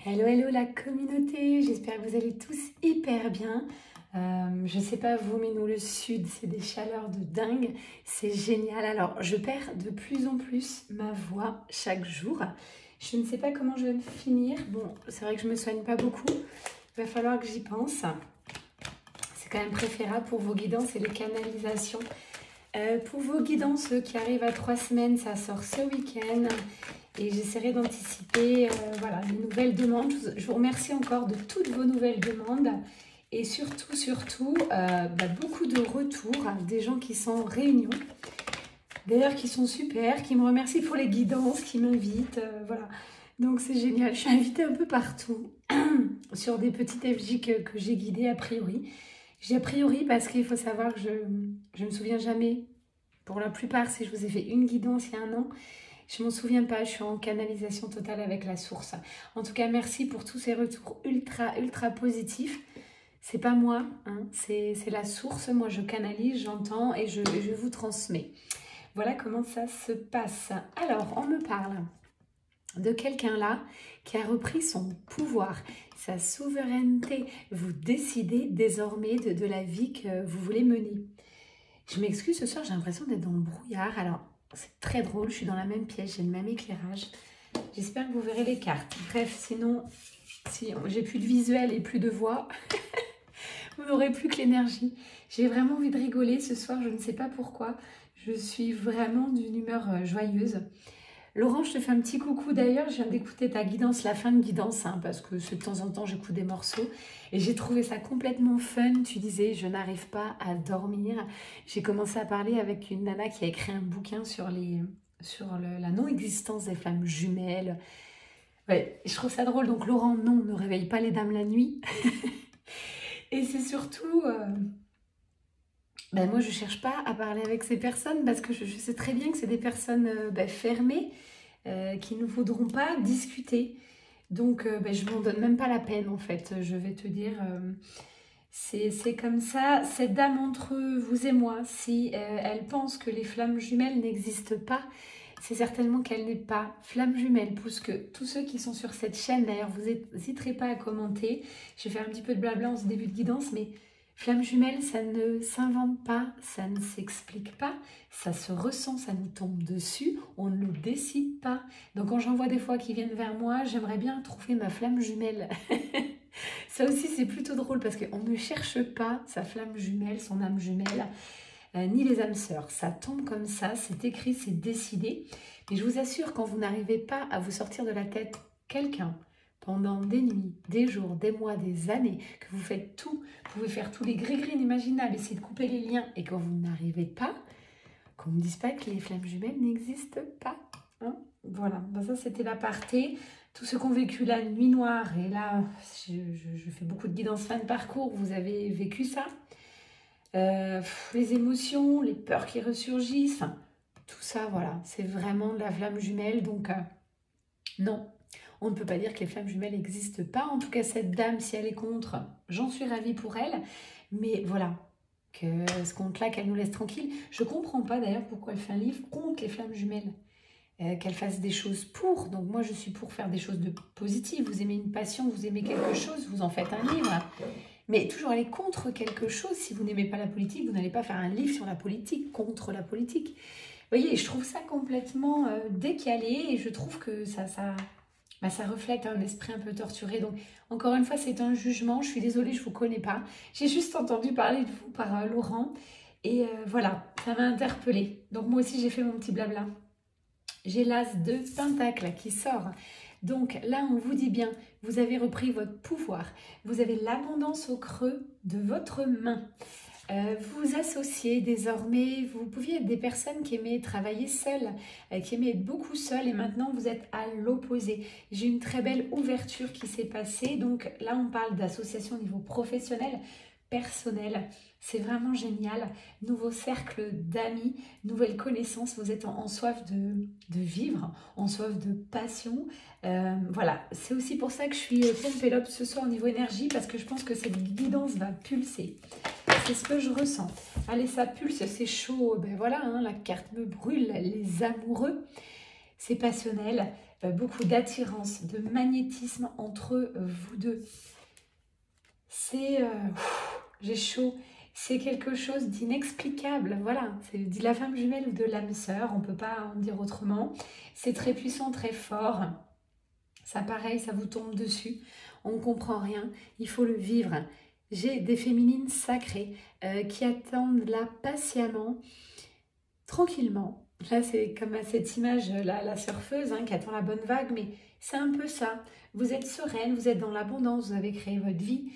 Hello, hello la communauté, j'espère que vous allez tous hyper bien. Je sais pas vous, mais nous le sud, c'est des chaleurs de dingue, c'est génial. Alors, je perds de plus en plus ma voix chaque jour. Je ne sais pas comment je vais me finir. Bon, c'est vrai que je me soigne pas beaucoup, il va falloir que j'y pense. C'est quand même préférable pour vos guidances et les canalisations. Pour vos guidances qui arrivent à 3 semaines, ça sort ce week-end. Et j'essaierai d'anticiper voilà, les nouvelles demandes. Je vous remercie encore de toutes vos nouvelles demandes. Et surtout, beaucoup de retours, des gens qui sont en réunion. D'ailleurs, qui sont super, qui me remercient pour les guidances, qui m'invitent. Voilà. Donc c'est génial. Je suis invitée un peu partout sur des petites FJ que j'ai guidées a priori. J'ai a priori parce qu'il faut savoir que je ne me souviens jamais, pour la plupart, si je vous ai fait une guidance il y a un an. Je ne m'en souviens pas, je suis en canalisation totale avec la source. En tout cas, merci pour tous ces retours ultra positifs. C'est pas moi, hein, c'est la source. Moi, je canalise, j'entends et je vous transmets. Voilà comment ça se passe. Alors, on me parle de quelqu'un là qui a repris son pouvoir, sa souveraineté. Vous décidez désormais de la vie que vous voulez mener. Je m'excuse, ce soir, j'ai l'impression d'être dans le brouillard. Alors, c'est très drôle, je suis dans la même pièce, j'ai le même éclairage. J'espère que vous verrez les cartes. Bref, sinon, si j'ai plus de visuel et plus de voix, vous n'aurez plus que l'énergie. J'ai vraiment envie de rigoler ce soir, je ne sais pas pourquoi. Je suis vraiment d'une humeur joyeuse. Laurent, je te fais un petit coucou d'ailleurs, je viens d'écouter ta guidance, la fin de guidance, hein, parce que de temps en temps j'écoute des morceaux et j'ai trouvé ça complètement fun. Tu disais, je n'arrive pas à dormir. J'ai commencé à parler avec une nana qui a écrit un bouquin sur la non-existence des flammes jumelles. Ouais, je trouve ça drôle. Donc Laurent, non, ne réveille pas les dames la nuit. Et c'est surtout... moi, je ne cherche pas à parler avec ces personnes parce que je sais très bien que c'est des personnes fermées qui ne voudront pas discuter. Donc, je ne m'en donne même pas la peine, en fait. Je vais te dire, c'est comme ça. Cette dame entre vous et moi, si elle pense que les flammes jumelles n'existent pas, c'est certainement qu'elle n'est pas flamme jumelle. Puisque tous ceux qui sont sur cette chaîne, d'ailleurs, vous n'hésiterez pas à commenter. Je vais faire un petit peu de blabla en ce début de guidance, mais... Flamme jumelle, ça ne s'invente pas, ça ne s'explique pas, ça se ressent, ça nous tombe dessus, on ne le décide pas. Donc quand j'en vois des fois qui viennent vers moi, j'aimerais bien trouver ma flamme jumelle. Ça aussi c'est plutôt drôle parce qu'on ne cherche pas sa flamme jumelle, son âme jumelle, ni les âmes sœurs. Ça tombe comme ça, c'est écrit, c'est décidé. Mais je vous assure, quand vous n'arrivez pas à vous sortir de la tête quelqu'un, pendant des nuits, des jours, des mois, des années, que vous faites tout, vous pouvez faire tous les gris-gris inimaginables, essayer de couper les liens, et quand vous n'arrivez pas, qu'on ne me dise pas que les flammes jumelles n'existent pas. Hein, voilà, ça c'était l'aparté. Tous ceux qui ont vécu la nuit noire, et là, je fais beaucoup de guidance fin de parcours, vous avez vécu ça. Les émotions, les peurs qui ressurgissent, enfin, tout ça, voilà, c'est vraiment de la flamme jumelle, donc non. On ne peut pas dire que les flammes jumelles n'existent pas. En tout cas, cette dame, si elle est contre, j'en suis ravie pour elle. Mais voilà, que ce compte-là, qu'elle nous laisse tranquille. Je ne comprends pas d'ailleurs pourquoi elle fait un livre contre les flammes jumelles. Qu'elle fasse des choses pour. Donc moi, je suis pour faire des choses de positives. Vous aimez une passion, vous aimez quelque chose, vous en faites un livre. Mais toujours aller contre quelque chose. Si vous n'aimez pas la politique, vous n'allez pas faire un livre sur la politique, contre la politique. Vous voyez, je trouve ça complètement décalé et je trouve que ça reflète un esprit un peu torturé. Donc, encore une fois, c'est un jugement. Je suis désolée, je ne vous connais pas. J'ai juste entendu parler de vous par Laurent. Et voilà, ça m'a interpellée. Donc, moi aussi, j'ai fait mon petit blabla. J'ai l'as de Pentacle qui sort. Donc, là, on vous dit bien, vous avez repris votre pouvoir. Vous avez l'abondance au creux de votre main. Vous vous associez désormais, vous pouviez être des personnes qui aimaient travailler seules, qui aimaient être beaucoup seules et maintenant vous êtes à l'opposé. J'ai une très belle ouverture qui s'est passée, donc là on parle d'association au niveau professionnel, personnel, c'est vraiment génial. Nouveau cercle d'amis, nouvelles connaissances, vous êtes en soif de vivre, en soif de passion. Voilà, c'est aussi pour ça que je suis pleine pélope ce soir au niveau énergie parce que je pense que cette guidance va pulser. C'est ce que je ressens. Allez, ça pulse, c'est chaud. Ben voilà, hein, la carte me brûle. Les amoureux, c'est passionnel. beaucoup d'attirance, de magnétisme entre vous deux. C'est... j'ai chaud. C'est quelque chose d'inexplicable. Voilà, c'est de la flamme jumelle ou de l'âme sœur, on ne peut pas en dire autrement. C'est très puissant, très fort. Ça, pareil, ça vous tombe dessus. On ne comprend rien. Il faut le vivre. J'ai des féminines sacrées qui attendent là patiemment, tranquillement. Là, c'est comme à cette image, la surfeuse qui attend la bonne vague, mais c'est un peu ça. Vous êtes sereine, vous êtes dans l'abondance, vous avez créé votre vie.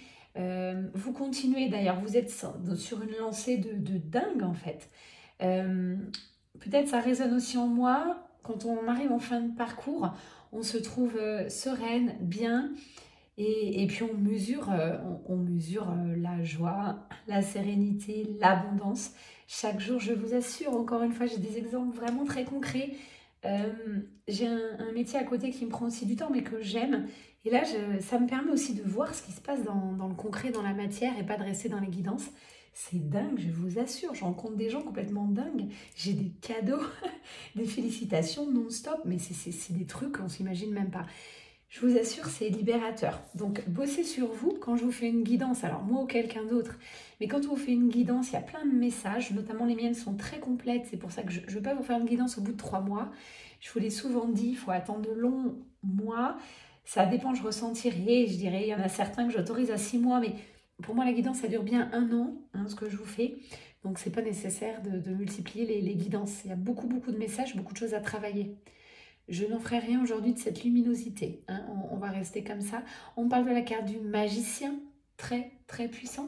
Vous continuez d'ailleurs, vous êtes sur une lancée de dingue en fait. Peut-être ça résonne aussi en moi. Quand on arrive en fin de parcours, on se trouve sereine, bien. Et puis on mesure la joie, la sérénité, l'abondance. Chaque jour, je vous assure, encore une fois, j'ai des exemples vraiment très concrets. J'ai un métier à côté qui me prend aussi du temps, mais que j'aime. Et là, ça me permet aussi de voir ce qui se passe dans le concret, dans la matière, et pas de rester dans les guidances. C'est dingue, je vous assure. Je rencontre des gens complètement dingues. J'ai des cadeaux, des félicitations non-stop, mais c'est des trucs qu'on s'imagine même pas. Je vous assure, c'est libérateur. Donc, bossez sur vous quand je vous fais une guidance. Alors, moi ou quelqu'un d'autre. Mais quand on vous fait une guidance, il y a plein de messages. Notamment, les miennes sont très complètes. C'est pour ça que je ne veux pas vous faire une guidance au bout de 3 mois. Je vous l'ai souvent dit, il faut attendre de longs mois. Ça dépend, je ressentirai. Je dirais, il y en a certains que j'autorise à 6 mois. Mais pour moi, la guidance, ça dure bien 1 an, ce que je vous fais. Donc, ce n'est pas nécessaire de multiplier les guidances. Il y a beaucoup de messages, beaucoup de choses à travailler. Je n'en ferai rien aujourd'hui de cette luminosité. On va rester comme ça. On parle de la carte du magicien, très puissant.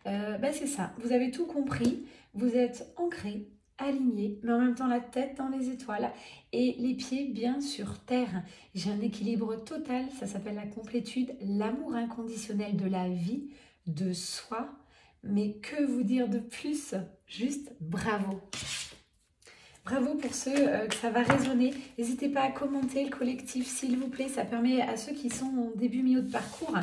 C'est ça, vous avez tout compris. Vous êtes ancré, aligné, mais en même temps la tête dans les étoiles et les pieds bien sur terre. J'ai un équilibre total, ça s'appelle la complétude, l'amour inconditionnel de la vie, de soi. Mais que vous dire de plus? Juste bravo! Bravo pour ceux que ça va résonner. N'hésitez pas à commenter le collectif, s'il vous plaît. Ça permet à ceux qui sont en début, milieu de parcours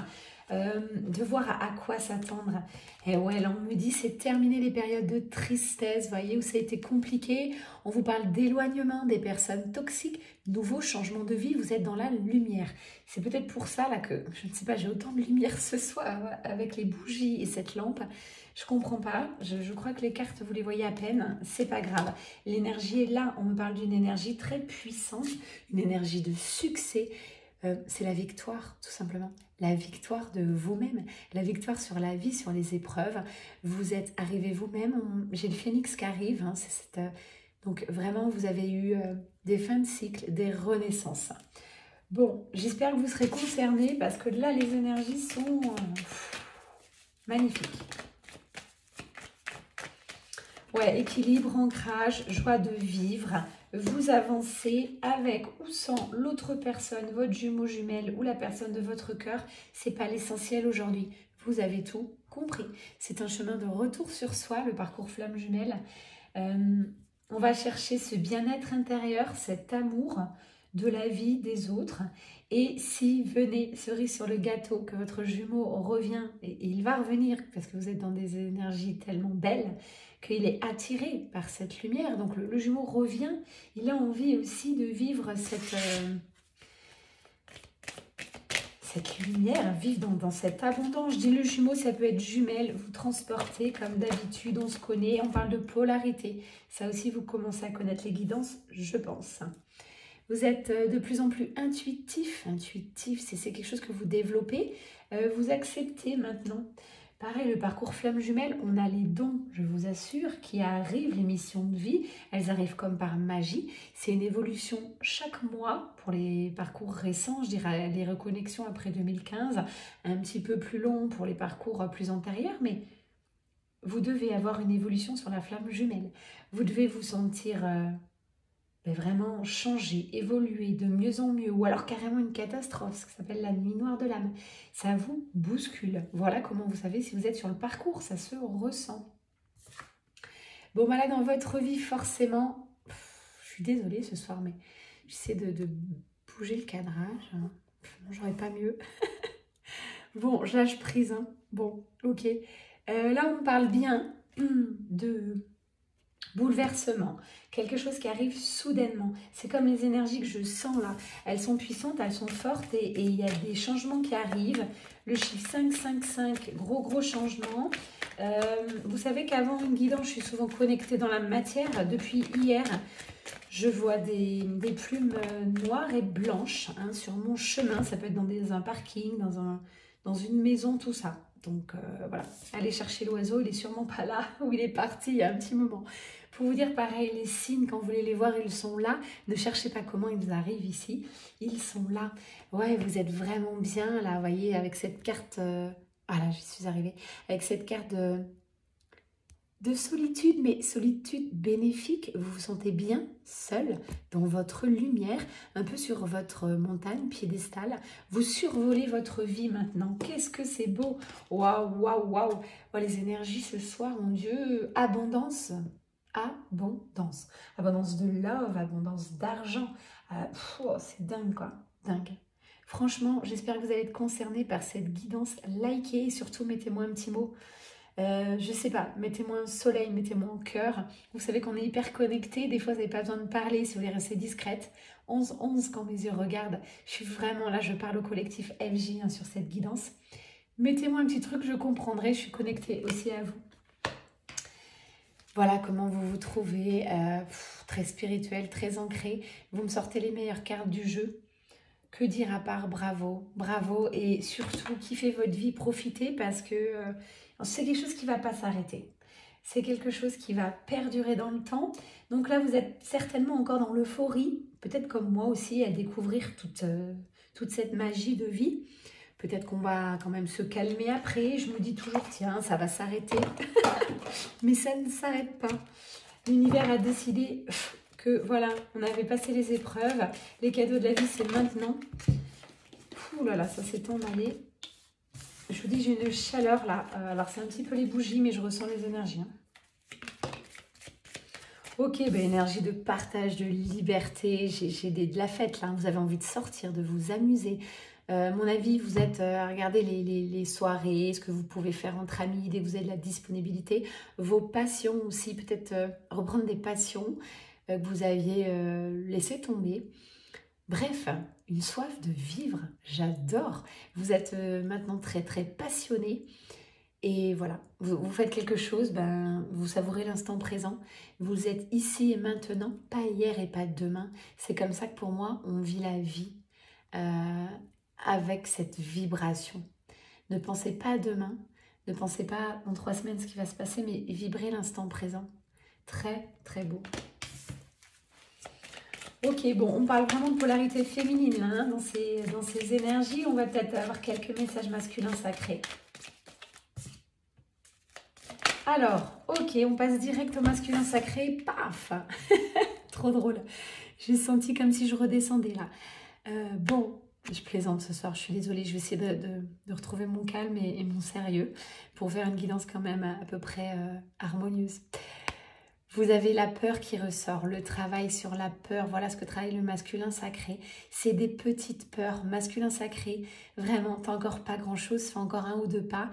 de voir à quoi s'attendre. Et ouais, là, on me dit, c'est terminé les périodes de tristesse, voyez, où ça a été compliqué. On vous parle d'éloignement des personnes toxiques, nouveau changement de vie, vous êtes dans la lumière. C'est peut-être pour ça là que, je ne sais pas, j'ai autant de lumière ce soir avec les bougies et cette lampe. Je comprends pas, je crois que les cartes, vous les voyez à peine, c'est pas grave. L'énergie est là, on me parle d'une énergie très puissante, une énergie de succès. C'est la victoire, tout simplement. La victoire de vous-même, la victoire sur la vie, sur les épreuves. Vous êtes arrivé vous-même, j'ai le phénix qui arrive, donc vraiment vous avez eu des fins de cycle, des renaissances. Bon, j'espère que vous serez concernés parce que là les énergies sont magnifiques. Ouais, équilibre, ancrage, joie de vivre. Vous avancez avec ou sans l'autre personne, votre jumeau, jumelle ou la personne de votre cœur. C'est pas l'essentiel aujourd'hui. Vous avez tout compris. C'est un chemin de retour sur soi, le parcours flamme jumelle. On va chercher ce bien-être intérieur, cet amour de la vie des autres. Et si venez, cerise sur le gâteau, que votre jumeau revient, et il va revenir parce que vous êtes dans des énergies tellement belles, qu'il est attiré par cette lumière. Donc le jumeau revient, il a envie aussi de vivre cette lumière, vivre dans cette abondance. Je dis le jumeau, ça peut être jumelle, vous transportez comme d'habitude, on se connaît, on parle de polarité. Ça aussi, vous commencez à connaître les guidances, je pense. Vous êtes de plus en plus intuitif, c'est quelque chose que vous développez, vous acceptez maintenant. Pareil, le parcours flamme jumelle, on a les dons, je vous assure, qui arrivent, les missions de vie, elles arrivent comme par magie. C'est une évolution chaque mois pour les parcours récents, je dirais les reconnexions après 2015, un petit peu plus long pour les parcours plus antérieurs, mais vous devez avoir une évolution sur la flamme jumelle. Vous devez vous sentir vraiment changer, évoluer de mieux en mieux, ou alors carrément une catastrophe, ce qui s'appelle la nuit noire de l'âme. Ça vous bouscule. Voilà comment vous savez si vous êtes sur le parcours, ça se ressent. Bon, voilà, dans votre vie, forcément, je suis désolée ce soir, mais j'essaie de bouger le cadrage. J'aurais pas mieux. Bon, je lâche prise. Bon, ok. Là, on parle bien de bouleversement, quelque chose qui arrive soudainement. C'est comme les énergies que je sens là. Elles sont puissantes, elles sont fortes et il y a des changements qui arrivent. Le chiffre 555, gros changement. Vous savez qu'avant une guidance, je suis souvent connectée dans la matière. Depuis hier, je vois des plumes noires et blanches sur mon chemin. Ça peut être dans un parking, dans une maison, tout ça. Donc voilà, allez chercher l'oiseau, il est sûrement pas là où il est parti il y a un petit moment. Pour vous dire pareil, les signes, quand vous voulez les voir, ils sont là. Ne cherchez pas comment ils arrivent ici. Ils sont là. Ouais, vous êtes vraiment bien là, vous voyez, avec cette carte... Ah là, j'y suis arrivée. Avec cette carte de solitude, mais solitude bénéfique. Vous vous sentez bien seul dans votre lumière, un peu sur votre montagne, piédestal. Vous survolez votre vie maintenant. Qu'est-ce que c'est beau! Waouh! Oh, les énergies ce soir, mon Dieu, abondance. Abondance de love, abondance d'argent. C'est dingue, quoi. Dingue. Franchement, j'espère que vous allez être concernés par cette guidance. Likez et surtout mettez-moi un petit mot. Je sais pas, mettez-moi un soleil, mettez-moi un cœur. Vous savez qu'on est hyper connectés. Des fois, vous n'avez pas besoin de parler si vous voulez rester discrète. 11-11 quand mes yeux regardent. Je suis vraiment là, je parle au collectif FJ sur cette guidance. Mettez-moi un petit truc, je comprendrai. Je suis connectée aussi à vous. Voilà comment vous vous trouvez, très spirituel, très ancré. Vous me sortez les meilleures cartes du jeu. Que dire à part bravo, bravo et surtout kiffez votre vie, profitez parce que c'est quelque chose qui ne va pas s'arrêter. C'est quelque chose qui va perdurer dans le temps. Donc là, vous êtes certainement encore dans l'euphorie, peut-être comme moi aussi, à découvrir toute cette magie de vie. Peut-être qu'on va quand même se calmer après. Je me dis toujours, tiens, ça va s'arrêter. Mais ça ne s'arrête pas. L'univers a décidé que voilà, on avait passé les épreuves. Les cadeaux de la vie, c'est maintenant. Ouh là là, ça s'est emballé. Je vous dis, j'ai une chaleur là. Alors, c'est un petit peu les bougies, mais je ressens les énergies. Ok, ben, énergie de partage, de liberté. J'ai de la fête là. Vous avez envie de sortir, de vous amuser. Mon avis, vous êtes à regarder les soirées, ce que vous pouvez faire entre amis, dès que vous avez de la disponibilité. Vos passions aussi, peut-être reprendre des passions que vous aviez laissé tomber. Bref, une soif de vivre, j'adore. Vous êtes maintenant très passionné et voilà, vous faites quelque chose, ben, vous savourez l'instant présent. Vous êtes ici et maintenant, pas hier et pas demain. C'est comme ça que pour moi, on vit la vie avec cette vibration. Ne pensez pas à demain, ne pensez pas dans 3 semaines ce qui va se passer, mais vibrez l'instant présent. Très beau. Ok, bon, on parle vraiment de polarité féminine là, hein, dans ces énergies. On va peut-être avoir quelques messages masculins sacrés. Alors, ok, on passe direct au masculin sacré. Paf. Trop drôle. J'ai senti comme si je redescendais là. Bon, je plaisante ce soir, je suis désolée. Je vais essayer de retrouver mon calme et mon sérieux pour faire une guidance quand même à peu près harmonieuse. Vous avez la peur qui ressort, le travail sur la peur, voilà ce que travaille le masculin sacré. C'est des petites peurs, masculin sacré, vraiment, t'as encore pas grand-chose, fais encore 1 ou 2 pas.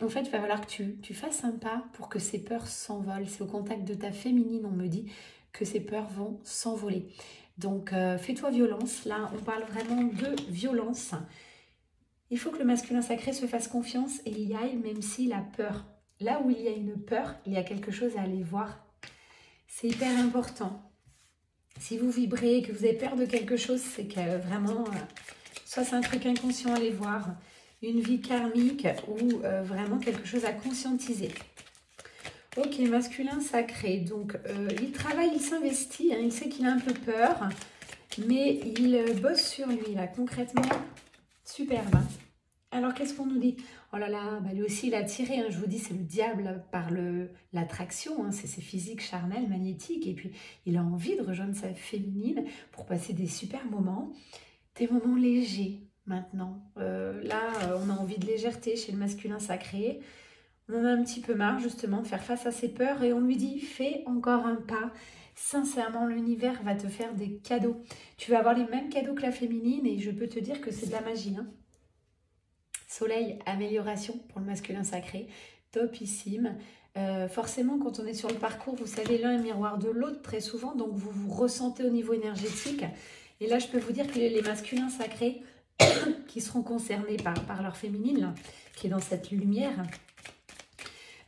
En fait, il va falloir que tu fasses un pas pour que ces peurs s'envolent. C'est au contact de ta féminine, on me dit, que ces peurs vont s'envoler. Donc, fais-toi violence. Là, on parle vraiment de violence. Il faut que le masculin sacré se fasse confiance et y aille, même s'il a peur. Là où il y a une peur, il y a quelque chose à aller voir. C'est hyper important. Si vous vibrez, que vous avez peur de quelque chose, c'est que vraiment, soit c'est un truc inconscient à aller voir, une vie karmique ou vraiment quelque chose à conscientiser. Ok, masculin sacré. Donc, il travaille, il s'investit, hein, il sait qu'il a un peu peur, mais il bosse sur lui, là, concrètement, superbe. Alors, qu'est-ce qu'on nous dit? Oh là là, bah lui aussi, il a attiré, hein, je vous dis, c'est le diable par l'attraction, hein, c'est physique, charnel, magnétique, et puis il a envie de rejoindre sa féminine pour passer des super moments, des moments légers maintenant. Là, on a envie de légèreté chez le masculin sacré, on en a un petit peu marre justement de faire face à ses peurs, et on lui dit, fais encore un pas. Sincèrement, l'univers va te faire des cadeaux. Tu vas avoir les mêmes cadeaux que la féminine, et je peux te dire que c'est de la magie, hein. Soleil, amélioration pour le masculin sacré. topissime. Forcément, quand on est sur le parcours, vous savez, l'un est miroir de l'autre très souvent, donc vous vous ressentez au niveau énergétique. Et là, je peux vous dire que les masculins sacrés qui seront concernés par leur féminine, là, qui est dans cette lumière,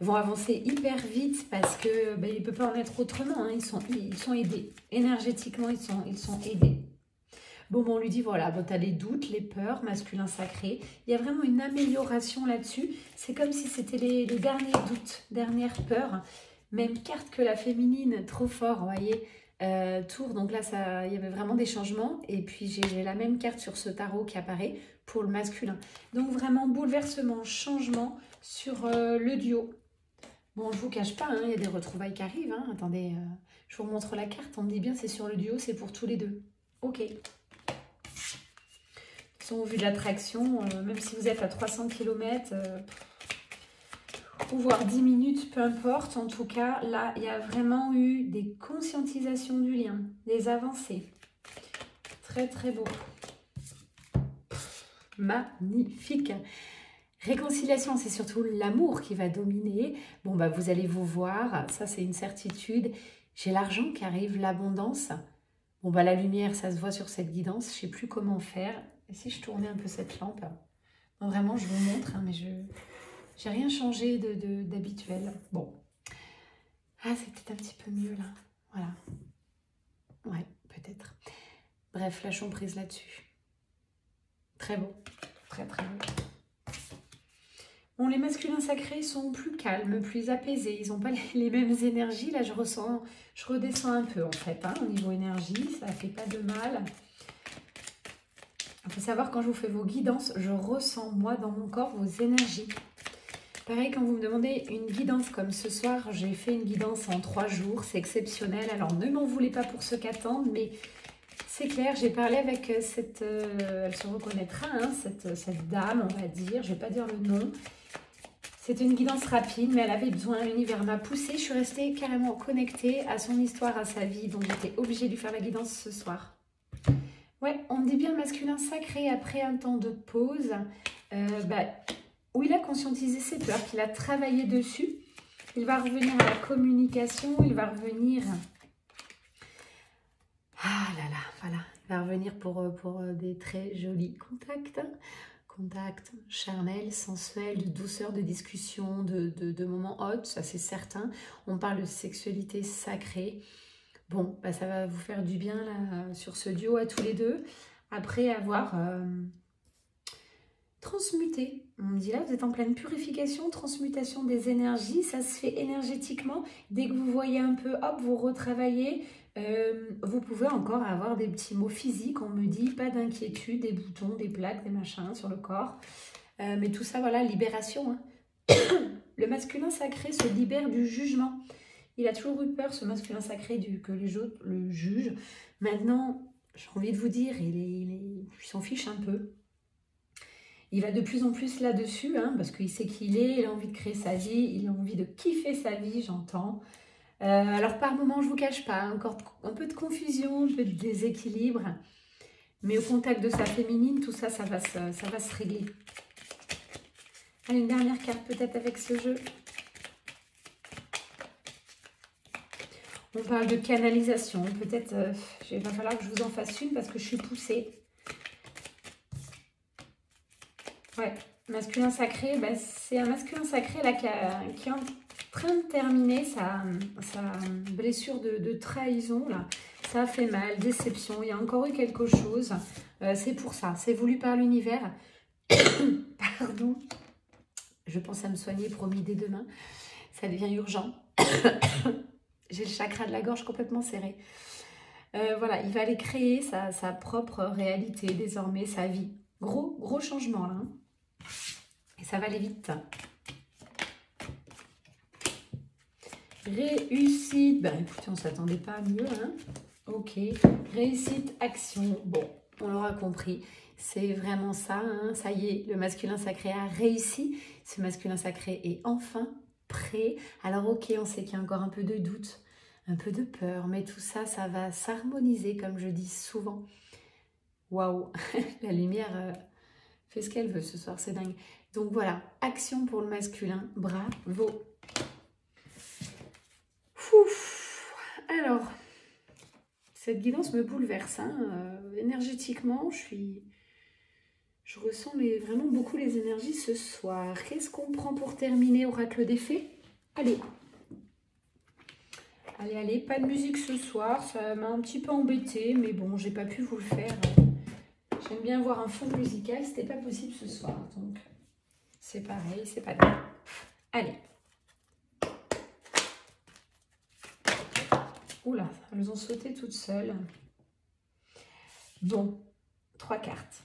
vont avancer hyper vite parce que il ne peut pas en être autrement. Hein. Ils sont aidés. Énergétiquement, ils sont aidés. Bon, on lui dit, voilà, bon, tu as les doutes, les peurs, masculin sacré. Il y a vraiment une amélioration là-dessus. C'est comme si c'était les derniers doutes, dernières peurs. Même carte que la féminine, trop fort, vous voyez, tour. Donc là, il y avait vraiment des changements. Et puis, j'ai la même carte sur ce tarot qui apparaît pour le masculin. Donc vraiment, bouleversement, changement sur le duo. Bon, je ne vous cache pas, hein, il y a des retrouvailles qui arrivent. Hein. Attendez, je vous montre la carte. On me dit bien, c'est sur le duo, c'est pour tous les deux. Ok. Au vu de l'attraction, même si vous êtes à 300 km ou voire 10 minutes, peu importe. En tout cas, là, il y a vraiment eu des conscientisations du lien, des avancées. Très, très beau. Magnifique. Réconciliation, c'est surtout l'amour qui va dominer. Bon, bah, vous allez vous voir, ça c'est une certitude. J'ai l'argent qui arrive, l'abondance. Bon, bah, la lumière, ça se voit sur cette guidance. Je ne sais plus comment faire. Et si je tournais un peu cette lampe? Donc, vraiment, je vous montre, hein, mais je n'ai rien changé d'habituel. Bon. Ah, c'est peut-être un petit peu mieux, là. Voilà. Ouais, peut-être. Bref, lâchons prise là-dessus. Très beau. Très, très beau. Bon, les masculins sacrés sont plus calmes, plus apaisés. Ils n'ont pas les mêmes énergies. Là, je redescends un peu, en fait, hein, au niveau énergie. Ça ne fait pas de mal. Il faut savoir, quand je vous fais vos guidances, je ressens, moi, dans mon corps, vos énergies. Pareil, quand vous me demandez une guidance comme ce soir, j'ai fait une guidance en 3 jours. C'est exceptionnel. Alors, ne m'en voulez pas pour ceux qui attendent, mais c'est clair, j'ai parlé avec cette... elle se reconnaîtra, hein, cette dame, on va dire. Je ne vais pas dire le nom. C'était une guidance rapide, mais elle avait besoin. L'univers m'a poussée. Je suis restée carrément connectée à son histoire, à sa vie. Donc, j'étais obligée de lui faire la guidance ce soir. Ouais, on me dit bien masculin sacré après un temps de pause, où il a conscientisé ses peurs, qu'il a travaillé dessus. Il va revenir à la communication, il va revenir... Ah là là, voilà. Il va revenir pour des très jolis contacts. Contacts charnels, sensuels, de douceur, de discussion, de moments hot, ça c'est certain. On parle de sexualité sacrée. Bon, bah, ça va vous faire du bien là, sur ce duo à tous les deux, après avoir transmuté. On me dit là, vous êtes en pleine purification, transmutation des énergies, ça se fait énergétiquement. Dès que vous voyez un peu, hop, vous retravaillez. Vous pouvez encore avoir des petits mots physiques, on me dit, pas d'inquiétude, des boutons, des plaques, des machins sur le corps. Mais tout ça, voilà, libération. Hein. Le masculin sacré se libère du jugement. Il a toujours eu peur, ce masculin sacré, que les autres le jugent. Maintenant, j'ai envie de vous dire, il s'en fiche un peu. Il va de plus en plus là-dessus, hein, parce qu'il sait qui il a envie de créer sa vie, il a envie de kiffer sa vie, j'entends. Alors par moments, je ne vous cache pas, encore un peu de confusion, un peu de déséquilibre. Mais au contact de sa féminine, tout ça, ça va se régler. Allez, une dernière carte peut-être avec ce jeu. On parle de canalisation. Peut-être, il va falloir que je vous en fasse une parce que je suis poussée. Ouais, masculin sacré, bah, c'est un masculin sacré là, qui est en train de terminer sa blessure de trahison. Là. Ça a fait mal, déception, il y a encore eu quelque chose. C'est pour ça, c'est voulu par l'univers. Pardon. Je pense à me soigner, promis, dès demain. Ça devient urgent. J'ai le chakra de la gorge complètement serré. Voilà, il va aller créer sa propre réalité désormais, sa vie. Gros changement là. Hein. Et ça va aller vite. Réussite. Ben écoutez, on ne s'attendait pas à mieux. Hein. Ok. Réussite, action. Bon, on l'aura compris. C'est vraiment ça. Hein. Ça y est, le masculin sacré a réussi. Ce masculin sacré est enfin prêt. Alors ok, on sait qu'il y a encore un peu de doute, un peu de peur, mais tout ça, ça va s'harmoniser comme je dis souvent. Waouh, la lumière fait ce qu'elle veut ce soir, c'est dingue. Donc voilà, action pour le masculin, bravo. Ouf. Alors, cette guidance me bouleverse, hein. Énergétiquement, je ressens vraiment beaucoup les énergies ce soir. Qu'est-ce qu'on prend pour terminer, oracle des fées? Allez. Allez, allez, pas de musique ce soir, ça m'a un petit peu embêtée, mais bon, j'ai pas pu vous le faire. J'aime bien avoir un fond musical, c'était pas possible ce soir, donc c'est pareil, c'est pas grave. Allez. Oula, elles ont sauté toutes seules. Bon, 3 cartes.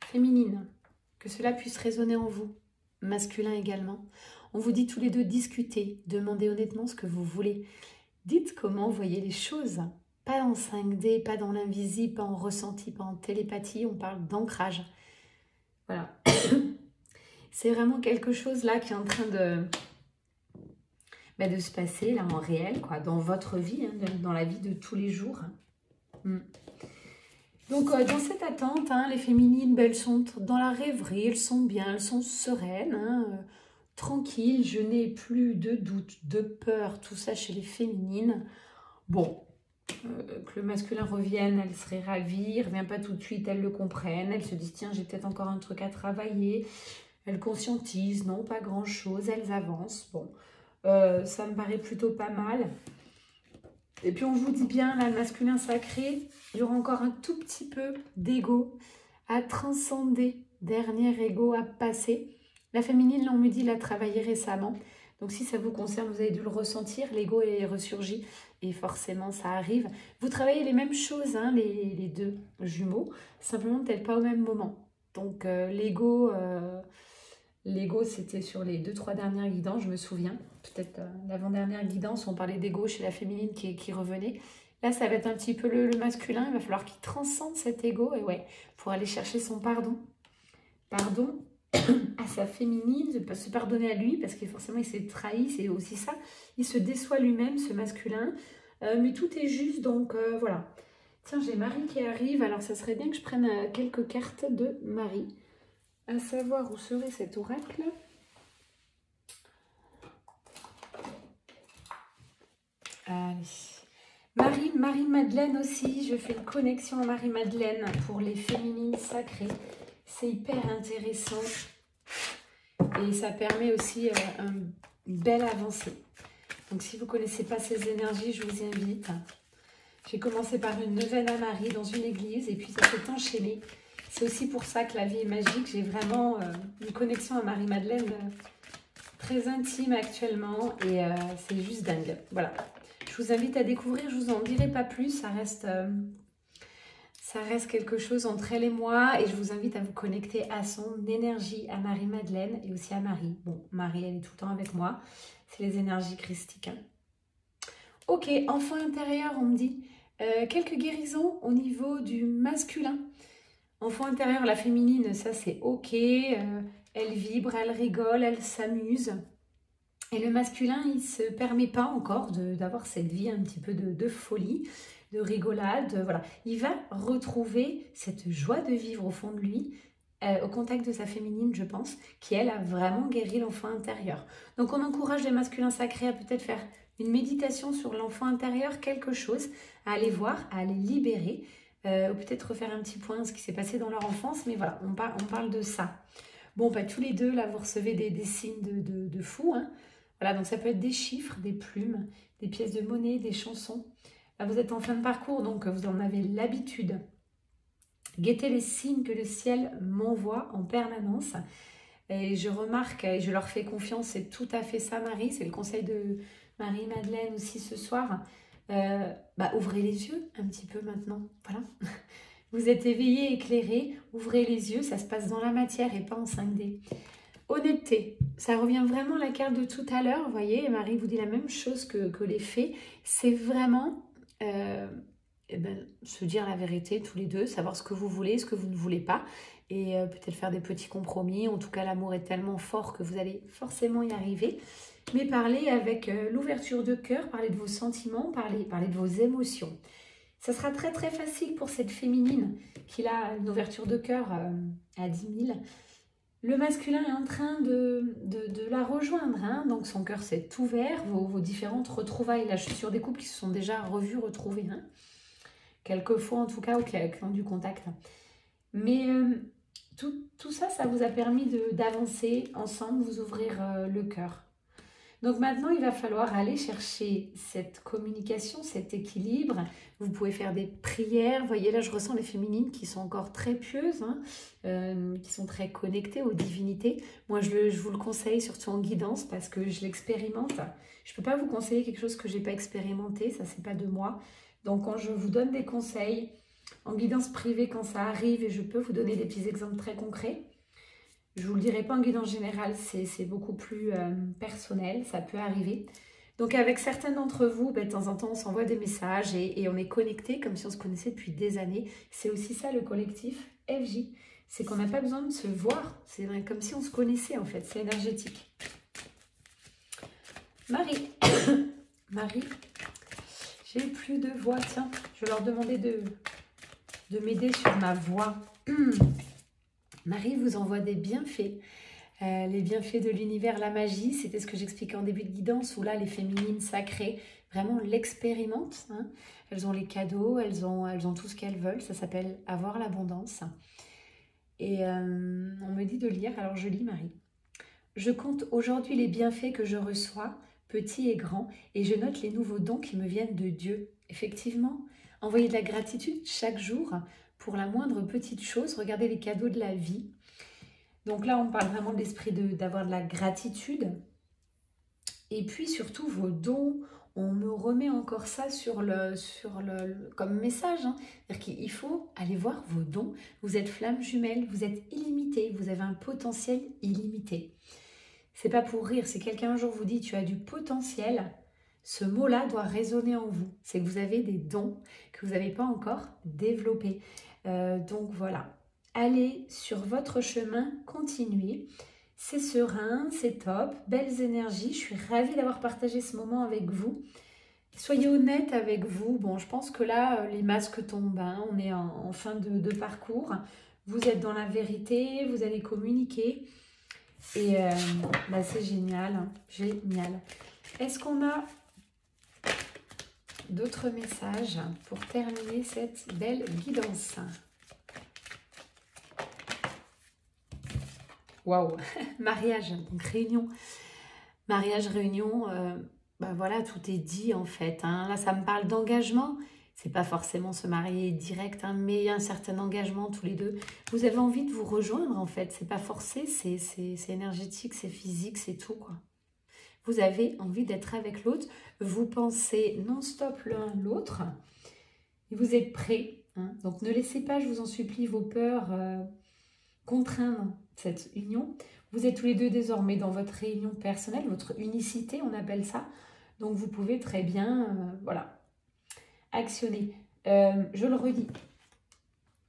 Féminine, que cela puisse résonner en vous, masculin également. On vous dit tous les deux discutez, demandez honnêtement ce que vous voulez. Dites comment vous voyez les choses. Pas en 5D, pas dans l'invisible, pas en ressenti, pas en télépathie, on parle d'ancrage. Voilà. C'est vraiment quelque chose là qui est en train de se passer là en réel, quoi, dans votre vie, hein, dans la vie de tous les jours. Donc dans cette attente, hein, les féminines, elles sont dans la rêverie, elles sont bien, elles sont sereines, hein, tranquilles, je n'ai plus de doute, de peur, tout ça chez les féminines. Bon, que le masculin revienne, elle serait ravie, il ne revient pas tout de suite, elles le comprennent, elles se disent tiens j'ai peut-être encore un truc à travailler, elles conscientisent, non pas grand chose, elles avancent, bon, ça me paraît plutôt pas mal. Et puis on vous dit bien, là le masculin sacré, il y aura encore un tout petit peu d'ego à transcender, dernier ego à passer. La féminine, là on me dit, l'a travaillé récemment. Donc si ça vous concerne, vous avez dû le ressentir, l'ego est ressurgi et forcément ça arrive. Vous travaillez les mêmes choses, hein, les deux jumeaux, simplement peut-être pas au même moment. Donc l'ego, c'était sur les 2-3 dernières guidances, je me souviens. Peut-être l'avant-dernière guidance, on parlait d'ego chez la féminine qui revenait. Là, ça va être un petit peu le masculin, il va falloir qu'il transcende cet ego et ouais, pour aller chercher son pardon. Pardon à sa féminine, de se pardonner à lui, parce que forcément il s'est trahi, c'est aussi ça. Il se déçoit lui-même, ce masculin. Mais tout est juste, donc voilà. Tiens, j'ai Marie qui arrive, alors ça serait bien que je prenne quelques cartes de Marie. À savoir où serait cet oracle. Allez. Marie-Madeleine aussi, je fais une connexion à Marie-Madeleine pour les féminines sacrées. C'est hyper intéressant et ça permet aussi une belle avancée. Donc si vous ne connaissez pas ces énergies, je vous y invite. J'ai commencé par une neuvaine à Marie dans une église et puis ça s'est enchaîné. C'est aussi pour ça que la vie est magique. J'ai vraiment une connexion à Marie-Madeleine très intime actuellement et c'est juste dingue. Voilà. Je vous invite à découvrir, je ne vous en dirai pas plus, ça reste quelque chose entre elle et moi et je vous invite à vous connecter à son énergie, à Marie-Madeleine et aussi à Marie. Bon, Marie, elle est tout le temps avec moi, c'est les énergies christiques. Hein. Ok, enfant intérieur, on me dit, quelques guérisons au niveau du masculin. Enfant intérieur, la féminine, ça c'est ok, elle vibre, elle rigole, elle s'amuse. Et le masculin, il ne se permet pas encore d'avoir cette vie un petit peu de folie, de rigolade. Voilà. Il va retrouver cette joie de vivre au fond de lui, au contact de sa féminine, je pense, qui, elle, a vraiment guéri l'enfant intérieur. Donc, on encourage les masculins sacrés à peut-être faire une méditation sur l'enfant intérieur, quelque chose, à aller voir, à aller libérer, ou peut-être refaire un petit point ce qui s'est passé dans leur enfance. Mais voilà, on parle de ça. Bon, bah, tous les deux, là, vous recevez des signes de fou, hein. Voilà, donc ça peut être des chiffres, des plumes, des pièces de monnaie, des chansons. Là, vous êtes en fin de parcours, donc vous en avez l'habitude. Guettez les signes que le ciel m'envoie en permanence. Et je remarque, et je leur fais confiance, c'est tout à fait ça, Marie. C'est le conseil de Marie-Madeleine aussi ce soir. Ouvrez les yeux un petit peu maintenant. Voilà. Vous êtes éveillés, éclairés. Ouvrez les yeux, ça se passe dans la matière et pas en 5D. Honnêteté, ça revient vraiment à la carte de tout à l'heure, vous voyez, Marie vous dit la même chose que les fées, c'est vraiment se dire la vérité tous les deux, savoir ce que vous voulez, ce que vous ne voulez pas, et peut-être faire des petits compromis. En tout cas, l'amour est tellement fort que vous allez forcément y arriver, mais parlez avec l'ouverture de cœur, parlez de vos sentiments, parlez de vos émotions. Ça sera très très facile pour cette féminine qui a une ouverture de cœur à 10 000. Le masculin est en train de la rejoindre, hein. Donc son cœur s'est ouvert, vos différentes retrouvailles. Là, je suis sur des couples qui se sont déjà revus, retrouvés, hein. Quelquefois en tout cas, ou qui ont du contact. Mais tout ça, ça vous a permis d'avancer ensemble, vous ouvrir le cœur. Donc maintenant, il va falloir aller chercher cette communication, cet équilibre. Vous pouvez faire des prières. Vous voyez, là, je ressens les féminines qui sont encore très pieuses, hein, qui sont très connectées aux divinités. Moi, je vous le conseille, surtout en guidance, parce que je l'expérimente. Je ne peux pas vous conseiller quelque chose que je n'ai pas expérimenté. Ça, c'est pas de moi. Donc, quand je vous donne des conseils en guidance privée, quand ça arrive, et je peux vous donner des petits exemples très concrets, je ne vous le dirai pas en guidance générale, c'est beaucoup plus personnel, ça peut arriver. Donc avec certains d'entre vous, de temps en temps, on s'envoie des messages et on est connectés comme si on se connaissait depuis des années. C'est aussi ça le collectif FJ. C'est qu'on n'a pas besoin de se voir, c'est comme si on se connaissait en fait, c'est énergétique. Marie, Marie, j'ai plus de voix, tiens, je vais leur demander de m'aider sur ma voix. Marie vous envoie des bienfaits, les bienfaits de l'univers, la magie, c'était ce que j'expliquais en début de guidance, où là, les féminines sacrées, vraiment l'expérimentent, hein. Elles ont les cadeaux, elles ont tout ce qu'elles veulent, ça s'appelle avoir l'abondance. Et on me dit de lire, alors je lis Marie. Je compte aujourd'hui les bienfaits que je reçois, petits et grands, et je note les nouveaux dons qui me viennent de Dieu. Effectivement, envoyer de la gratitude chaque jour, pour la moindre petite chose, regardez les cadeaux de la vie. Donc là, on parle vraiment de l'esprit d'avoir de la gratitude. Et puis surtout, vos dons, on me remet encore ça comme message, hein. C'est-à-dire qu'il faut aller voir vos dons. Vous êtes flammes jumelles, vous êtes illimité, vous avez un potentiel illimité. C'est pas pour rire, si quelqu'un un jour vous dit « tu as du potentiel », ce mot-là doit résonner en vous. C'est que vous avez des dons que vous n'avez pas encore développés. Donc voilà, allez sur votre chemin, continuez. C'est serein, c'est top, belles énergies. Je suis ravie d'avoir partagé ce moment avec vous. Soyez honnête avec vous. Bon, je pense que là, les masques tombent, hein. On est en fin de parcours. Vous êtes dans la vérité, vous allez communiquer. Et c'est génial, hein. Génial. Est-ce qu'on a d'autres messages pour terminer cette belle guidance? Waouh, mariage, donc réunion. Mariage, réunion, voilà, tout est dit en fait, hein. Là, ça me parle d'engagement. C'est pas forcément se marier direct, hein, mais il y a un certain engagement tous les deux. Vous avez envie de vous rejoindre en fait. C'est pas forcé, c'est énergétique, c'est physique, c'est tout quoi. Vous avez envie d'être avec l'autre. Vous pensez non-stop l'un l'autre. Et vous êtes prêts, hein. Donc ne laissez pas, je vous en supplie, vos peurs contraindre cette union. Vous êtes tous les deux désormais dans votre réunion personnelle, votre unicité, on appelle ça. Donc vous pouvez très bien, voilà, actionner. Je le redis,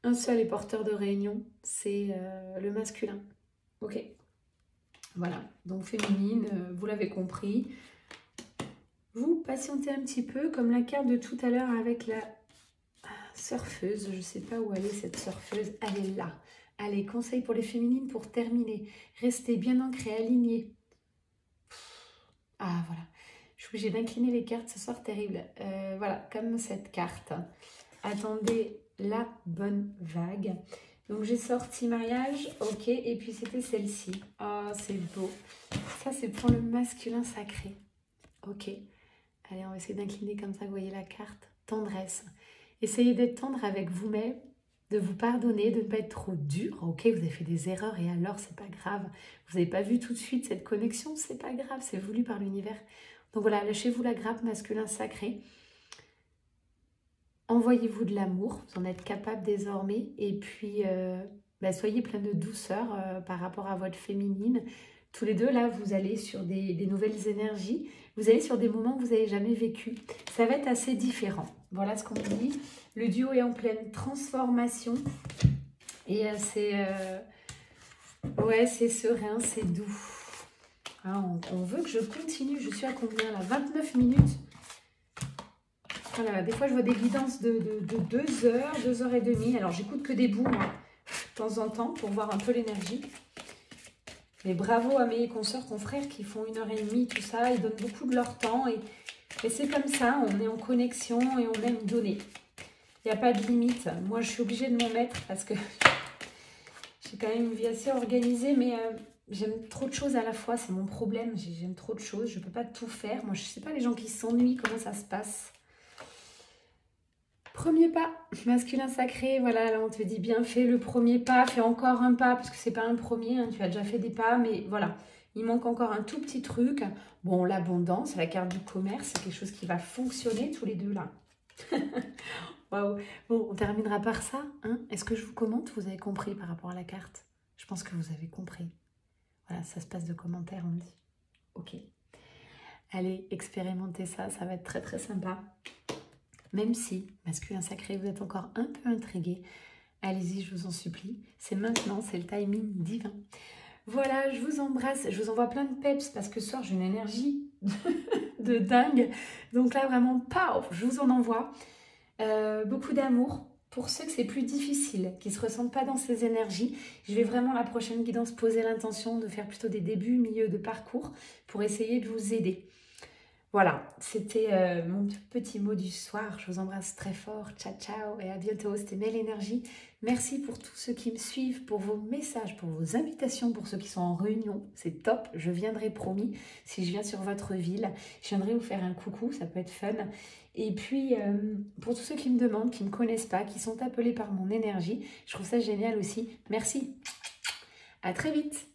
un seul est porteur de réunion, c'est le masculin. Ok. Voilà, donc féminine, vous l'avez compris. Vous patientez un petit peu, comme la carte de tout à l'heure avec la surfeuse. Je ne sais pas où elle est cette surfeuse, elle est là. Allez, conseil pour les féminines pour terminer. Restez bien ancrées, alignées. Ah, voilà. Je suis obligée d'incliner les cartes ce soir, terrible. Voilà, comme cette carte. Attendez la bonne vague. Donc, j'ai sorti mariage, ok, et puis c'était celle-ci. Oh, c'est beau. Ça, c'est pour le masculin sacré. Ok. Allez, on va essayer d'incliner comme ça, vous voyez la carte. Tendresse. Essayez d'être tendre avec vous-même, de vous pardonner, de ne pas être trop dur. Ok, vous avez fait des erreurs et alors, c'est pas grave. Vous n'avez pas vu tout de suite cette connexion, c'est pas grave, c'est voulu par l'univers. Donc voilà, lâchez-vous la grappe masculin sacré. Envoyez-vous de l'amour, vous en êtes capable désormais. Et puis, soyez plein de douceur par rapport à votre féminine. Tous les deux, là, vous allez sur des nouvelles énergies. Vous allez sur des moments que vous n'avez jamais vécu. Ça va être assez différent. Voilà ce qu'on me dit. Le duo est en pleine transformation. Et ouais, c'est serein, c'est doux. Ah, on veut que je continue. Je suis à combien là? 29 minutes. Voilà, des fois je vois des guidances de 2 heures, 2 heures et demie. Alors j'écoute que des bouts, moi, de temps en temps, pour voir un peu l'énergie. Mais bravo à mes consoeurs, confrères qui font 1 heure et demie, tout ça. Ils donnent beaucoup de leur temps. Et c'est comme ça, on est en connexion et on aime donner. Il n'y a pas de limite. Moi, je suis obligée de m'en mettre parce que j'ai quand même une vie assez organisée, mais j'aime trop de choses à la fois. C'est mon problème. J'aime trop de choses. Je ne peux pas tout faire. Moi, je ne sais pas les gens qui s'ennuient, comment ça se passe. Premier pas, masculin sacré, voilà, là on te dit bien fais le premier pas, fais encore un pas, parce que c'est pas un premier, hein, tu as déjà fait des pas, mais voilà, il manque encore un tout petit truc. Bon, l'abondance, la carte du commerce, c'est quelque chose qui va fonctionner tous les deux là. Waouh. Bon, on terminera par ça, hein. Est-ce que je vous commente? Vous avez compris par rapport à la carte? Je pense que vous avez compris. Voilà, ça se passe de commentaires, on me dit. Ok. Allez, expérimentez ça, ça va être très très sympa. Même si, masculin sacré, vous êtes encore un peu intrigué, allez-y, je vous en supplie. C'est maintenant, c'est le timing divin. Voilà, je vous embrasse, je vous envoie plein de peps parce que ce soir, j'ai une énergie de dingue. Donc là, vraiment, paf, je vous en envoie. Beaucoup d'amour. Pour ceux que c'est plus difficile, qui ne se ressentent pas dans ces énergies, je vais vraiment la prochaine guidance poser l'intention de faire plutôt des débuts, milieu de parcours pour essayer de vous aider. Voilà, c'était mon petit mot du soir. Je vous embrasse très fort. Ciao, ciao et à bientôt. C'était Mel Énergie. Merci pour tous ceux qui me suivent, pour vos messages, pour vos invitations, pour ceux qui sont en réunion. C'est top. Je viendrai promis. Si je viens sur votre ville, je viendrai vous faire un coucou. Ça peut être fun. Et puis, pour tous ceux qui me demandent, qui ne me connaissent pas, qui sont appelés par mon énergie, je trouve ça génial aussi. Merci. À très vite.